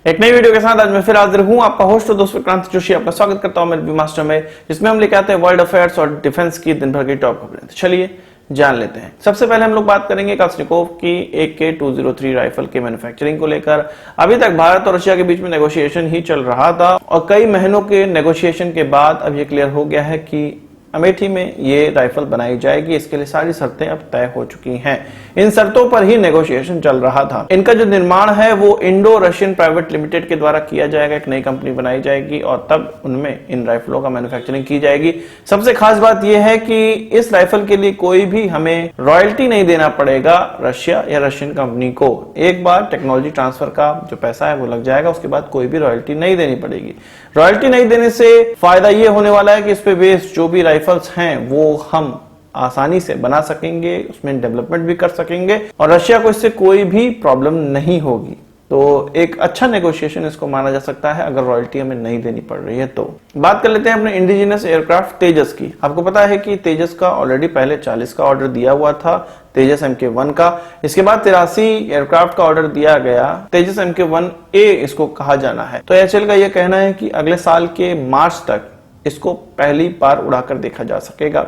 एक नई वीडियो के साथ आज मैं फिर हाजिर हूं, आपका होस्ट और दोस्त विक्रांत जोशी आपका स्वागत करता हूं मेरे मास्टर में, जिसमें हम लेके आते हैं वर्ल्ड अफेयर्स और डिफेंस की दिन भर की टॉप खबरें। तो चलिए जान लेते हैं। सबसे पहले हम लोग बात करेंगे कलाश्निकोव की AK-203 राइफल के मैन्युफैक्चरिंग को लेकर। अभी तक भारत और रशिया के बीच में नेगोशिएशन ही चल रहा था और कई महीनों के नेगोशिएशन के बाद अब ये क्लियर हो गया है कि अमेठी में ये राइफल बनाई जाएगी। इसके लिए सारी शर्तें अब तय हो चुकी हैं। इन शर्तों पर ही नेगोशिएशन चल रहा था। इनका जो निर्माण है वो इंडो रशियन प्राइवेट लिमिटेड के द्वारा किया जाएगा। एक नई कंपनी बनाई जाएगी और तब उनमें इन राइफलों का मैन्युफैक्चरिंग की जाएगी। सबसे खास बात यह है कि इस राइफल के लिए कोई भी हमें रॉयल्टी नहीं देना पड़ेगा रशिया या रशियन कंपनी को। एक बार टेक्नोलॉजी ट्रांसफर का जो पैसा है वो लग जाएगा, उसके बाद कोई भी रॉयल्टी नहीं देनी पड़ेगी। रॉयल्टी नहीं देने से फायदा ये होने वाला है कि इस पे बेस्ड जो भी राइफल्स हैं वो हम आसानी से बना सकेंगे, उसमें डेवलपमेंट भी कर सकेंगे और रशिया को इससे कोई भी प्रॉब्लम नहीं होगी। तो एक अच्छा नेगोशिएशन इसको माना जा सकता है अगर रॉयल्टी हमें नहीं देनी पड़ रही है। तो बात कर लेते हैं अपने इंडिजिनस एयरक्राफ्ट तेजस की। आपको पता है कि तेजस का ऑलरेडी पहले 40 का ऑर्डर दिया हुआ था, तेजस MK1 का। इसके बाद 83 एयरक्राफ्ट का ऑर्डर दिया गया, तेजस MK1A इसको कहा जाना है। तो एचएएल का यह कहना है कि अगले साल के मार्च तक इसको पहली बार उड़ाकर देखा जा सकेगा।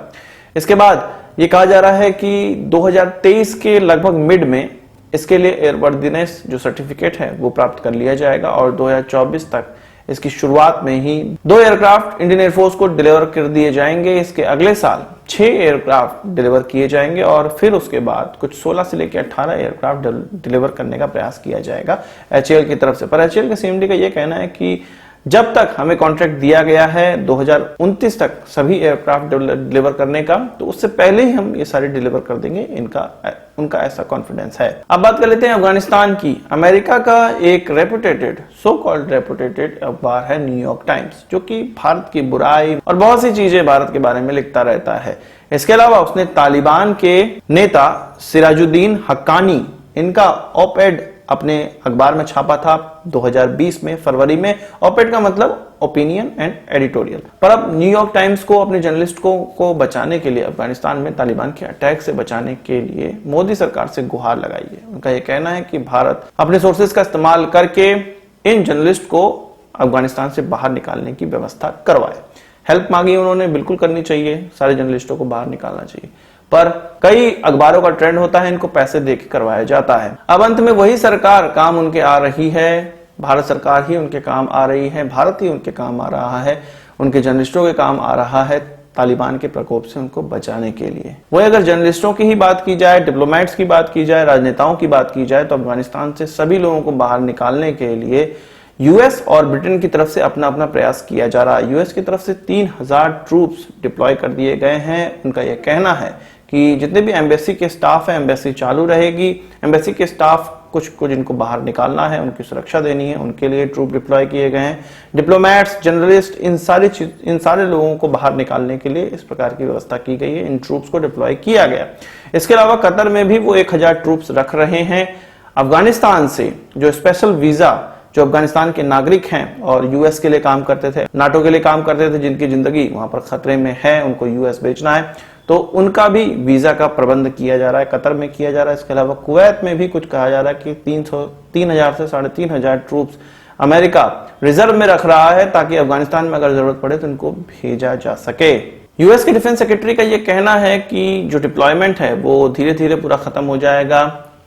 इसके बाद ये कहा जा रहा है कि 2023 के लगभग मिड में इसके लिए एयरवर्दीनेस जो सर्टिफिकेट है वो प्राप्त कर लिया जाएगा और 2024 तक इसकी शुरुआत में ही 2 एयरक्राफ्ट इंडियन एयरफोर्स को डिलीवर कर दिए जाएंगे। इसके अगले साल 6 एयरक्राफ्ट डिलीवर किए जाएंगे और फिर उसके बाद कुछ 16 से लेकर 18 एयरक्राफ्ट डिलीवर करने का प्रयास किया जाएगा एचएएल की तरफ से। पर एचएएल के सीएमडी का यह कहना है कि जब तक हमें कॉन्ट्रैक्ट दिया गया है 2029 तक सभी एयरक्राफ्ट डिलीवर करने का, तो उससे पहले ही हम ये सारे डिलीवर कर देंगे, उनका ऐसा कॉन्फिडेंस है। अब बात कर लेते हैं अफगानिस्तान की। अमेरिका का एक रेपुटेटेड, सो कॉल्ड रेपुटेटेड अखबार है न्यूयॉर्क टाइम्स, जो कि भारत की बुराई और बहुत सी चीजें भारत के बारे में लिखता रहता है। इसके अलावा उसने तालिबान के नेता सिराजुद्दीन हक्कानी, इनका ऑप-एड अपने अखबार में छापा था 2020 में फरवरी में। ऑप-एड का मतलब ओपिनियन एंड एडिटोरियल। पर अब न्यूयॉर्क टाइम्स को अपने जर्नलिस्ट को बचाने के लिए, अफगानिस्तान में तालिबान के अटैक से बचाने के लिए मोदी सरकार से गुहार लगाई है। उनका यह कहना है कि भारत अपने सोर्सेज का इस्तेमाल करके इन जर्नलिस्ट को अफगानिस्तान से बाहर निकालने की व्यवस्था करवाए। हेल्प मांगी उन्होंने, बिल्कुल करनी चाहिए, सारे जर्नलिस्टों को बाहर निकालना चाहिए। पर कई अखबारों का ट्रेंड होता है इनको पैसे देके करवाया जाता है। अब अंत में वही सरकार काम उनके आ रही है, भारत सरकार ही उनके काम आ रही है, भारत ही उनके काम आ रहा है, उनके जर्नलिस्टों के काम आ रहा है तालिबान के प्रकोप से उनको बचाने के लिए। वही अगर जर्नलिस्टों की ही बात की जाए, डिप्लोमेट्स की बात की जाए, राजनेताओं की बात की जाए, तो अफगानिस्तान से सभी लोगों को बाहर निकालने के लिए यूएस और ब्रिटेन की तरफ से अपना अपना प्रयास किया जा रहा है। यूएस की तरफ से 3000 ट्रूप्स डिप्लॉय कर दिए गए हैं। उनका यह कहना है कि जितने भी एम्बेसी के स्टाफ है, एम्बेसी चालू रहेगी। एम्बेसी के स्टाफ कुछ जिनको बाहर निकालना है, उनकी सुरक्षा देनी है, उनके लिए ट्रूप डिप्लॉय किए गए हैं। डिप्लोमेट्स, जर्नलिस्ट, इन सारे लोगों को बाहर निकालने के लिए इस प्रकार की व्यवस्था की गई है। इन ट्रूप्स को डिप्लॉय किया गया। इसके अलावा कतर में भी वो 1000 ट्रूप्स रख रहे हैं। अफगानिस्तान से जो स्पेशल वीजा जो अफगानिस्तान के नागरिक हैं और यूएस के लिए काम करते थे, नाटो के लिए काम करते थे, जिनकी जिंदगी वहां पर खतरे में है, उनको यूएस बेचना है, तो उनका भी वीजा का प्रबंध किया जा रहा है, कतर में किया जा रहा है। इसके अलावा कुवैत में भी कुछ कहा जा रहा है कि 3000 से 3500 ट्रूप्स अमेरिका रिजर्व में रख रहा है ताकि अफगानिस्तान में अगर जरूरत पड़े तो इनको भेजा जा सके। यूएस के डिफेंस सेक्रेटरी का यह कहना है कि जो डिप्लॉयमेंट है वो धीरे धीरे पूरा खत्म हो जाएगा,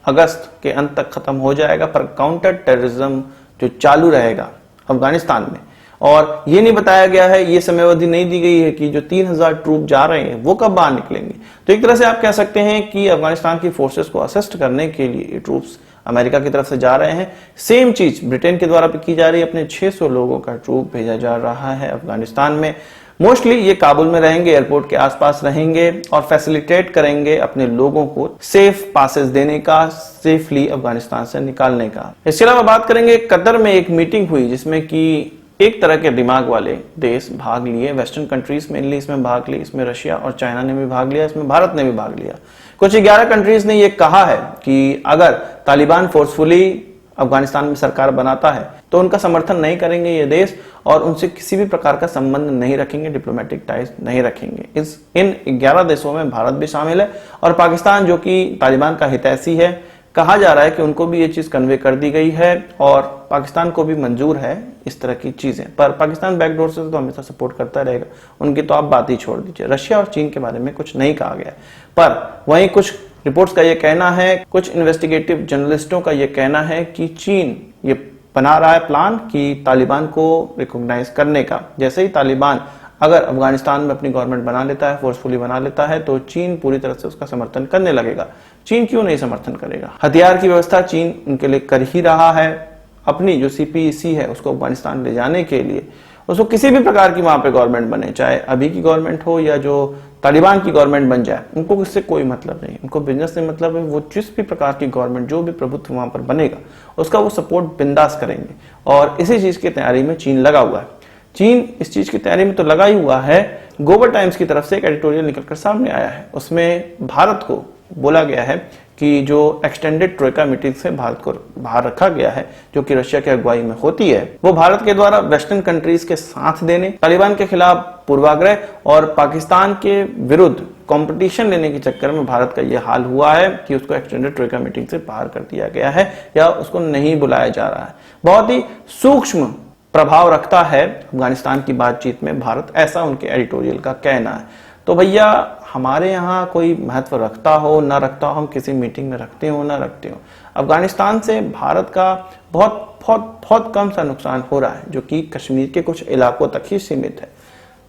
अगस्त के अंत तक खत्म हो जाएगा, पर काउंटर टेररिज्म जो चालू रहेगा अफगानिस्तान में। और ये नहीं बताया गया है, ये समयावधि नहीं दी गई है कि जो 3000 ट्रूप जा रहे हैं वो कब बाहर निकलेंगे। तो एक तरह से आप कह सकते हैं कि अफगानिस्तान की फोर्सेस को असिस्ट करने के लिए ये ट्रूप्स अमेरिका की तरफ से जा रहे हैं। सेम चीज ब्रिटेन के द्वारा भी की जा रही है, अपने 600 लोगों का ट्रूप भेजा जा रहा है अफगानिस्तान में। मोस्टली ये काबुल में रहेंगे, एयरपोर्ट के आसपास रहेंगे और फैसिलिटेट करेंगे अपने लोगों को सेफ पासेस देने का, सेफली अफगानिस्तान से निकालने का। इसके अलावा बात करेंगे, कतर में एक मीटिंग हुई जिसमें कि एक तरह के दिमाग वाले देश भाग लिए, वेस्टर्न कंट्रीज मेनली इसमें भाग ली। इसमें रशिया और चाइना ने भी भाग लिया, इसमें भारत ने भी भाग लिया। कुछ 11 कंट्रीज ने यह कहा है कि अगर तालिबान फोर्सफुली अफगानिस्तान में सरकार बनाता है तो उनका समर्थन नहीं करेंगे ये देश और उनसे किसी भी प्रकार का संबंध नहीं रखेंगे, डिप्लोमेटिक टाइज नहीं रखेंगे। इन 11 देशों में भारत भी शामिल है और पाकिस्तान, जो कि तालिबान का हितैषी है, कहा जा रहा है कि उनको भी ये चीज कन्वे कर दी गई है और पाकिस्तान को भी मंजूर है इस तरह की चीजें। पर पाकिस्तान बैकडोर से तो हमेशा सपोर्ट करता रहेगा, उनकी तो आप बात ही छोड़ दीजिए। रशिया और चीन के बारे में कुछ नहीं कहा गया, पर वहीं कुछ रिपोर्ट्स का ये कहना है, कुछ इन्वेस्टिगेटिव जर्नलिस्टों का ये कहना है कि चीन ये बना रहा है प्लान कि तालिबान को रिकॉग्नाइज करने का। जैसे ही तालिबान अगर अफगानिस्तान में अपनी गवर्नमेंट बना लेता है, फोर्सफुली बना लेता है, तो चीन पूरी तरह से उसका समर्थन करने लगेगा। चीन क्यों नहीं समर्थन करेगा? हथियार की व्यवस्था चीन उनके लिए कर ही रहा है। अपनी जो CPEC है उसको अफगानिस्तान ले जाने के लिए, उसको किसी भी प्रकार की वहां पे गवर्नमेंट बने, चाहे अभी की गवर्नमेंट हो या जो तालिबान की गवर्नमेंट बन जाए, उनको इससे कोई मतलब नहीं। उनको बिजनेस से मतलब है। वो जिस भी प्रकार की गवर्नमेंट, जो भी प्रभुत्व वहां पर बनेगा, उसका वो सपोर्ट बिंदास करेंगे। और इसी चीज की तैयारी में चीन लगा हुआ है। चीन इस चीज की तैयारी में तो लगा ही हुआ है। ग्लोबल टाइम्स की तरफ से एक एडिटोरियल निकलकर सामने आया है, उसमें भारत को बोला गया है कि जो एक्सटेंडेड ट्रोइका मीटिंग से भारत को बाहर रखा गया है, जो कि रशिया की अगुवाई में होती है, वो भारत के द्वारा वेस्टर्न कंट्रीज के साथ देने, तालिबान के खिलाफ पूर्वाग्रह और पाकिस्तान के विरुद्ध कंपटीशन लेने के चक्कर में भारत का यह हाल हुआ है कि उसको एक्सटेंडेड ट्रोइका मीटिंग से बाहर कर दिया गया है या उसको नहीं बुलाया जा रहा है। बहुत ही सूक्ष्म प्रभाव रखता है अफगानिस्तान की बातचीत में भारत, ऐसा उनके एडिटोरियल का कहना है। तो भैया हमारे यहाँ कोई महत्व रखता हो ना रखता हो, हम किसी मीटिंग में रखते हो ना रखते हो, अफगानिस्तान से भारत का बहुत बहुत बहुत कम सा नुकसान हो रहा है, जो कि कश्मीर के कुछ इलाकों तक ही सीमित है।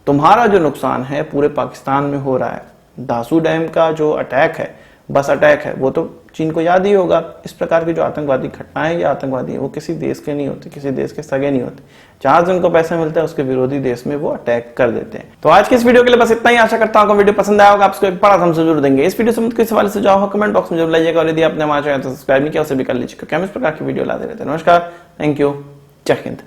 तुम्हारा जो नुकसान है पूरे पाकिस्तान में हो रहा है। दासू डैम का जो अटैक है, बस अटैक है, वो तो चीन को याद ही होगा। इस प्रकार की जो आतंकवादी घटनाएं या आतंकवादी है, वो किसी देश के नहीं होते, किसी देश के सगे नहीं होते। जहां से उनको पैसा मिलता है उसके विरोधी देश में वो अटैक कर देते हैं। तो आज के इस वीडियो के लिए बस इतना ही। आशा करता हूँ वीडियो पसंद आया होगा, आपको एक बड़ा हमसे जरूर देंगे। इस वीडियो से मुझे कोई सवाल सुझाव हो कमेंट बॉक्स में जरूर लाइएगा, और यदि आपने हमारे चैनल सब्सक्राइब नहीं किया उसे भी कर लीजिए, क्योंकि हम इस प्रकार की वीडियो लाते रहते हैं। नमस्कार, थैंक यू, जय हिंद।